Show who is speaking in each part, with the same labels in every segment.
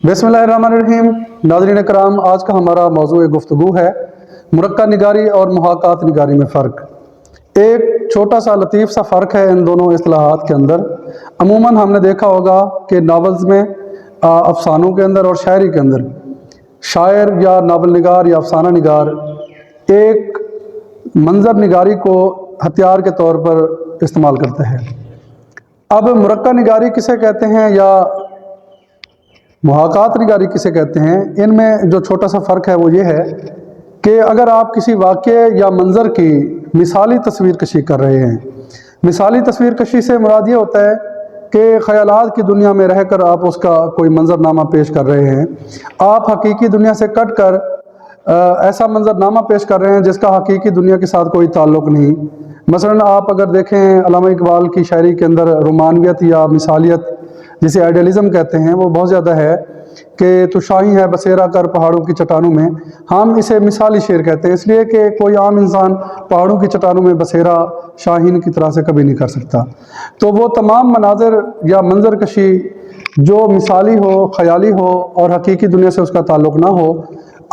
Speaker 1: बिस्मिल्लाहिर्रहमानिर्रहीम। नाज़रीन कराम, आज का हमारा मौज़ूअ गुफ्तगू है मुरक्का निगारी और मुहाकात निगारी में फ़र्क। एक छोटा सा लतीफ़ सा फ़र्क है इन दोनों इस्तिलाहात के अंदर। अमूमन हमने देखा होगा कि नावल्स में अफ़सानों के अंदर और शायरी के अंदर शायर या नावल निगार या अफ़साना निगार एक मंज़र निगारी को हथियार के तौर पर इस्तेमाल करते हैं। अब मुरक्का निगारी किसे कहते हैं या मुहाकात निगारी किसे कहते हैं, इनमें जो छोटा सा फ़र्क है वो ये है कि अगर आप किसी वाक़े या मंज़र की मिसाली तस्वीर कशी कर रहे हैं, मिसाली तस्वीर कशी से मुराद ये होता है कि ख़यालात की दुनिया में रहकर आप उसका कोई मंज़रनामा पेश कर रहे हैं। आप हकीकी दुनिया से कट कर ऐसा मंज़रनामा पेश कर रहे हैं जिसका हकीकी दुनिया के साथ कोई ताल्लुक़ नहीं। मसलन आप अगर देखें अल्लामा इकबाल की शायरी के अंदर रोमानियत या मिसालियत जिसे आइडियलिज़म कहते हैं वो बहुत ज़्यादा है कि तू शाही है बसेरा कर पहाड़ों की चट्टानों में। हम इसे मिसाली शेर कहते हैं इसलिए कि कोई आम इंसान पहाड़ों की चट्टानों में बसेरा शाहीन की तरह से कभी नहीं कर सकता। तो वो तमाम मनाज़र या मंजर कशी जो मिसाली हो, ख़याली हो और हकीकी दुनिया से उसका ताल्लुक़ ना हो,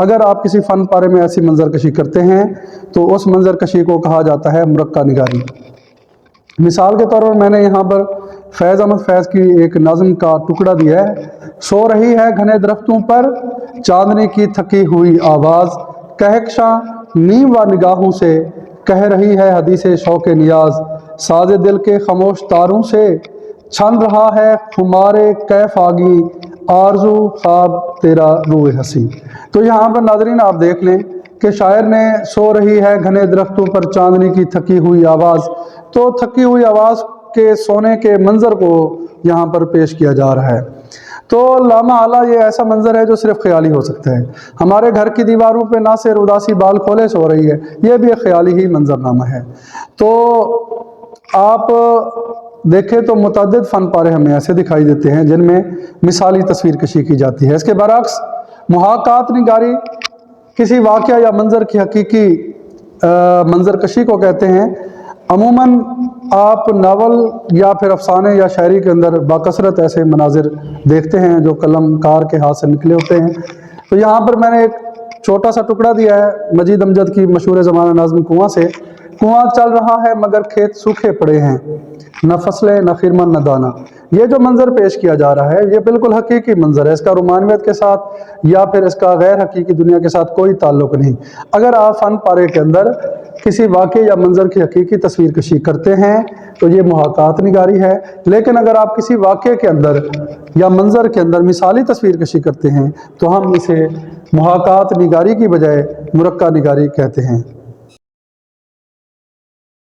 Speaker 1: अगर आप किसी फ़न पारे में ऐसी मंजर कशी करते हैं तो उस मंजर कशी को कहा जाता है मुरक्का निगारी। मिसाल के तौर पर मैंने यहाँ पर फैज़ अहमद फैज़ की एक नज़म का टुकड़ा दिया है। सो रही है घने दरख्तों पर चांदनी की थकी हुई आवाज़, कहकशां नीम व निगाहों से कह रही है हदीसे शौक़ नियाज़, साज़े दिल के खामोश तारों से छन रहा है खुमारे कैफ आगी, आरज़ू ख्वाब तेरा रूए हसी। तो यहाँ पर नाज़रीन आप देख लें कि शायर ने सो रही है घने दरख्तों पर चांदनी की थकी हुई आवाज़, तो थकी हुई आवाज़ के सोने के मंज़र को यहाँ पर पेश किया जा रहा है। तो लामा आला ये ऐसा मंज़र है जो सिर्फ ख्याली हो सकता है। हमारे घर की दीवारों पे ना सिर उदासी बाल खोले सो रही है, ये भी एक ख्याली ही मंज़रनामा है। तो आप देखें तो मुतअद्दिद फ़न पारे हमें ऐसे दिखाई देते हैं जिनमें मिसाली तस्वीर कशी की जाती है। इसके बरअक्स मुहाकात निगारी किसी वाक़या या मंज़र की हकीकी मंज़र कशी को कहते हैं। अमूमन आप नावल या फिर अफसाने या शायरी के अंदर बाकसरत ऐसे मनाजिर देखते हैं जो कलमकार के हाथ से निकले होते हैं। तो यहाँ पर मैंने एक छोटा सा टुकड़ा दिया है मजीद अमजद की मशहूर ज़माना नाज़्म कुआं से। कुआं चल रहा है मगर खेत सूखे पड़े हैं, न फसलें न खिरमन न दाना। ये जो मंज़र पेश किया जा रहा है ये बिल्कुल हकीकी मंज़र है, इसका रोमानियत के साथ या फिर इसका गैर हकीकी दुनिया के साथ कोई ताल्लुक़ नहीं। अगर आप फ़न पारे के अंदर किसी वाक़े या मंज़र की हकीकी तस्वीर कशी करते हैं तो ये मुहाकात निगारी है, लेकिन अगर आप किसी वाक़े के अंदर या मंज़र के अंदर मिसाली तस्वीर कशी करते हैं तो हम इसे मुहाकात निगारी की बजाय मुरक्का निगारी कहते हैं।